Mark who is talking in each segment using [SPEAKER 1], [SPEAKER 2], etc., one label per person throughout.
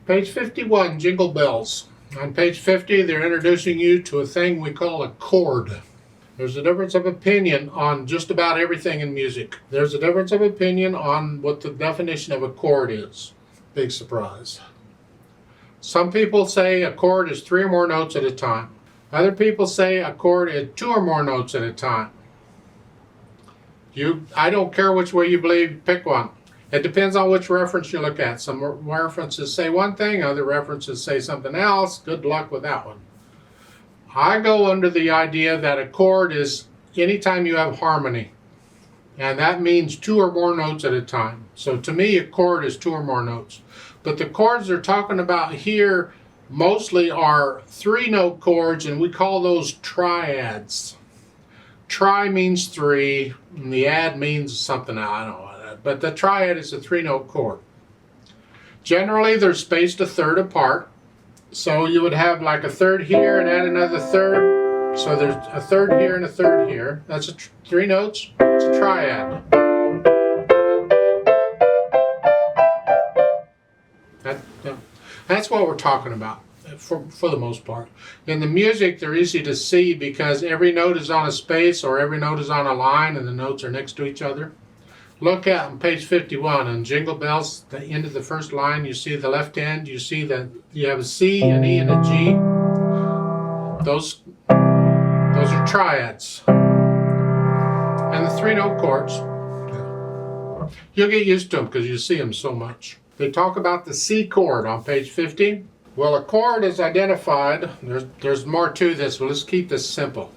[SPEAKER 1] Page 51, Jingle Bells. On page 50, they're introducing you to a thing we call a chord. There's a difference of opinion on just about everything in music. There's a difference of opinion on what the definition of a chord is. Big surprise. Some people say a chord is 3 or more notes at a time. Other people say a chord is 2 or more notes at a time. I don't care which way you believe, pick one. It depends on which reference you look at. Some references say one thing, other references say something else. Good luck with that one. I go under the idea that a chord is anytime you have harmony. And that means 2 or more notes at a time. So to me, a chord is 2 or more notes. But the chords they're talking about here mostly are 3-note chords, and we call those triads. Tri means 3, and the ad means something, I don't know. But the triad is a 3-note chord. Generally, they're spaced a third apart. So you would have like a third here and add another third. So there's a third here and a third here. That's 3 notes. It's a triad. That's what we're talking about for the most part. In the music, they're easy to see because every note is on a space or every note is on a line and the notes are next to each other. Look at on page 51 on Jingle Bells, the end of the first line, you see the left end, you see that you have a C, an E, and a G. Those are triads. And the 3-note chords, you'll get used to them because you see them so much. They talk about the C chord on page 50. Well, a chord is identified, there's more to this, but let's keep this simple.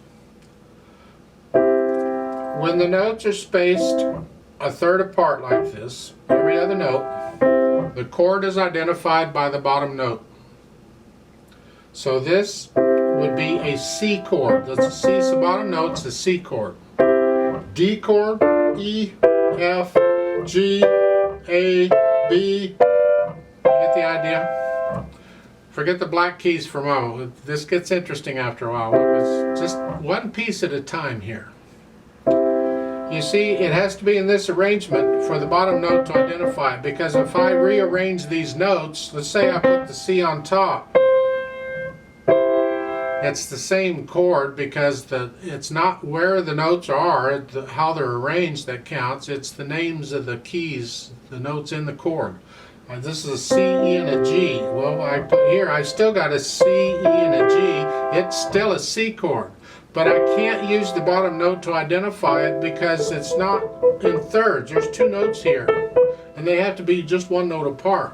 [SPEAKER 1] When the notes are spaced a third apart like this, every other note, the chord is identified by the bottom note. So this would be a C chord. That's a C, it's the bottom note, it's a C chord. D chord, E, F, G, A, B. You get the idea? Forget the black keys for a moment. This gets interesting after a while. It's just one piece at a time here. You see, it has to be in this arrangement for the bottom note to identify it, because if I rearrange these notes, let's say I put the C on top, it's the same chord because it's not where the notes are, how they're arranged that counts, it's the names of the keys, the notes in the chord. This is a C, E, and a G. Well, I put here, I still got a C, E, and a G. It's still a C chord. But I can't use the bottom note to identify it because it's not in thirds. There's 2 notes here, and they have to be just 1 note apart.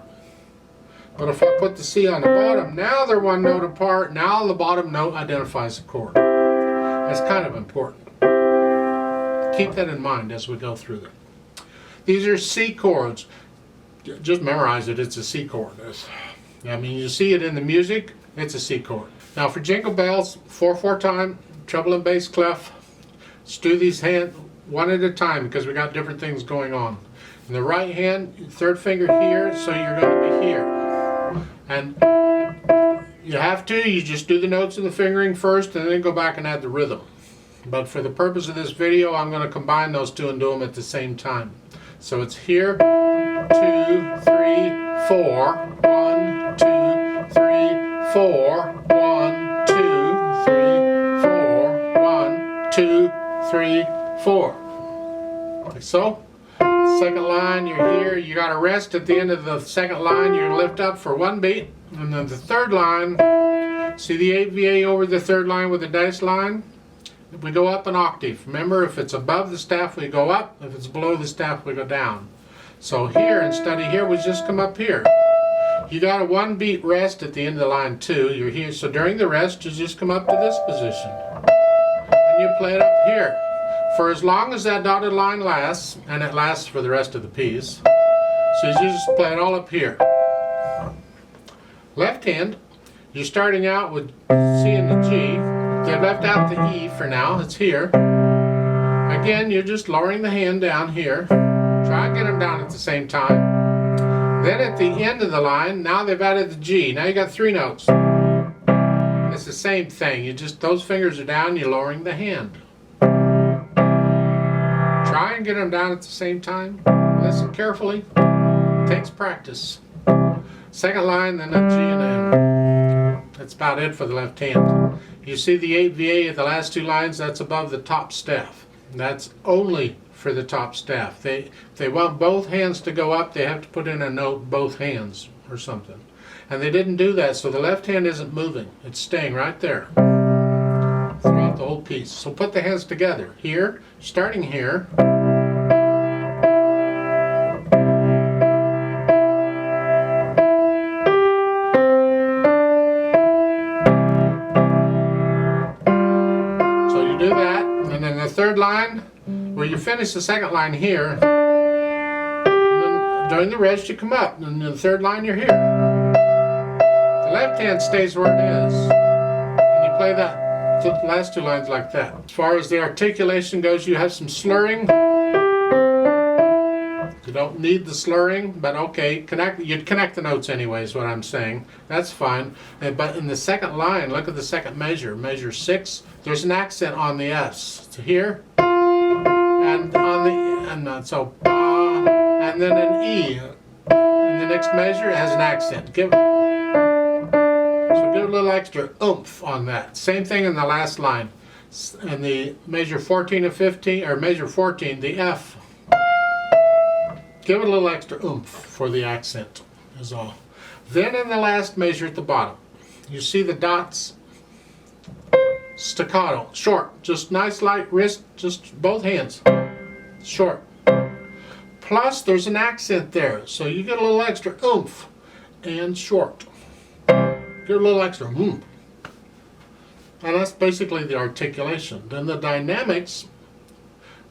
[SPEAKER 1] But if I put the C on the bottom, now they're 1 note apart. Now the bottom note identifies the chord. That's kind of important. Keep that in mind as we go through them. These are C chords. Just memorize it. It's a C chord. I mean, you see it in the music. It's a C chord. Now for Jingle Bells, 4/4 time. Treble and bass clef. Let's do these hands one at a time because we got different things going on. In the right hand, 3rd finger here, so you're going to be here. And you have to, you just do the notes and the fingering first and then go back and add the rhythm. But for the purpose of this video, I'm going to combine those 2 and do them at the same time. So it's here, 2, 3, 4, 1, 2, 3, 4, 1, 2, 3, 2, 3, 4. Like so. Second line, you're here. You got to rest at the end of the second line. You're going to lift up for 1 beat. And then the 3rd line, see the AVA over the 3rd line with the dice line? We go up an octave. Remember, if it's above the staff, we go up. If it's below the staff, we go down. So here, instead of here, we just come up here. You got a 1 beat rest at the end of the line 2. You're here. So during the rest, you just come up to this position. You play it up here for as long as that dotted line lasts, and it lasts for the rest of the piece. So you just play it all up here. Left hand, you're starting out with C and the G. They left out the E for now, it's here. Again, you're just lowering the hand down here. Try and get them down at the same time. Then at the end of the line, now they've added the G. Now you got 3 notes. It's the same thing. You just, those fingers are down, you're lowering the hand. Try and get them down at the same time. Listen carefully. It takes practice. Second line, then a G and M. That's about it for the left hand. You see the 8 VA at the last two lines, that's above the top staff. That's only for the top staff. If they want both hands to go up, they have to put in a note, both hands, or something. And they didn't do that, so the left hand isn't moving. It's staying right there throughout the whole piece. So put the hands together. Here, starting here. So you do that, and then the third line, where you finish the second line here, and then during the rest you come up, and then the third line you're here. The left hand stays where it is, and you play that the last two lines like that. As far as the articulation goes, you have some slurring. You don't need the slurring, but okay, you'd connect the notes anyway is what I'm saying. That's fine. But in the second line, look at the second measure, measure 6, there's an accent on the S. So here, and on the, and then an E. In the next measure, it has an accent. Give a little extra oomph on that. Same thing in the last line. In the measure 14 and 15, or measure 14, the F. Give it a little extra oomph for the accent, is all. Then in the last measure at the bottom, you see the dots, staccato, short, just nice light wrist, just both hands, short. Plus there's an accent there, so you get a little extra oomph and short. Get a little extra And that's basically the articulation. Then the dynamics,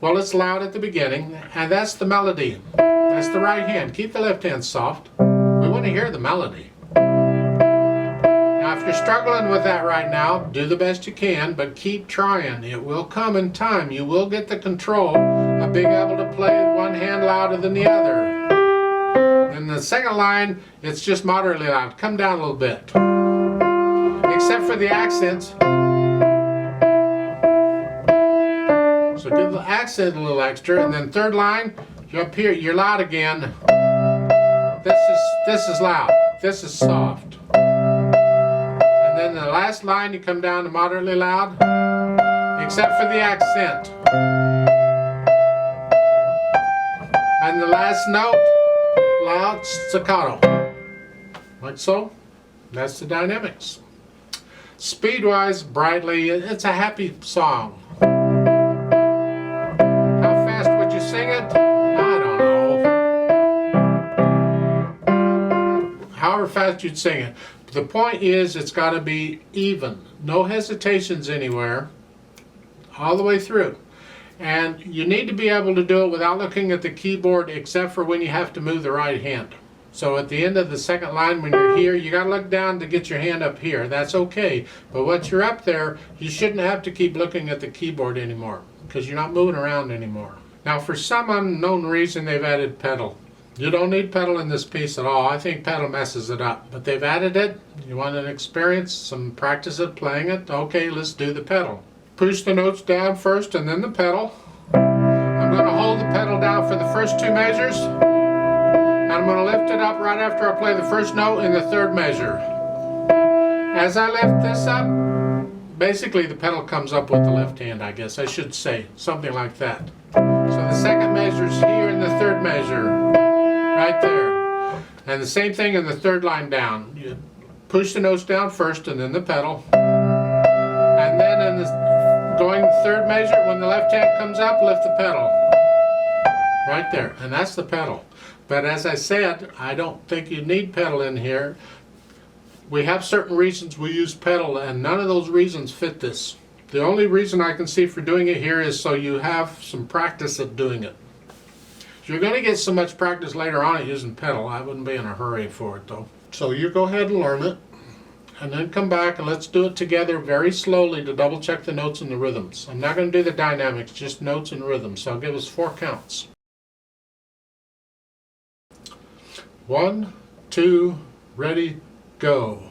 [SPEAKER 1] well, it's loud at the beginning, and that's the melody. That's the right hand. Keep the left hand soft. We want to hear the melody. Now, if you're struggling with that right now, do the best you can, but keep trying. It will come in time. You will get the control of being able to play one hand louder than the other. In the second line, it's just moderately loud. Come down a little bit. Except for the accents. So give the accent a little extra, and then third line, you're up here, you're loud again. This is loud. This is soft. And then the last line, you come down to moderately loud, except for the accent. And the last note, loud staccato. Like so. That's the dynamics. Speed-wise, brightly, it's a happy song. How fast would you sing it? I don't know. However fast you'd sing it. But the point is, it's got to be even. No hesitations anywhere. All the way through. And you need to be able to do it without looking at the keyboard, except for when you have to move the right hand. So at the end of the second line, when you're here, you got to look down to get your hand up here. That's okay. But once you're up there, you shouldn't have to keep looking at the keyboard anymore, because you're not moving around anymore. Now, for some unknown reason, they've added pedal. You don't need pedal in this piece at all. I think pedal messes it up. But they've added it. You want an experience, some practice at playing it? Okay, let's do the pedal. Push the notes down first and then the pedal. I'm going to hold the pedal down for the first two measures. I'm going to lift it up right after I play the first note in the third measure. As I lift this up, basically the pedal comes up with the left hand, I guess I should say. Something like that. So the second measure is here in the third measure. Right there. And the same thing in the third line down. You push the notes down first and then the pedal. And then in the going third measure, when the left hand comes up, lift the pedal. Right there. And that's the pedal. But as I said, I don't think you need pedal in here. We have certain reasons we use pedal, and none of those reasons fit this. The only reason I can see for doing it here is so you have some practice at doing it. You're going to get so much practice later on at using pedal. I wouldn't be in a hurry for it though. So you go ahead and learn it, and then come back and let's do it together very slowly to double check the notes and the rhythms. I'm not going to do the dynamics, just notes and rhythms. So I'll give us 4 counts. 1, 2, ready, go.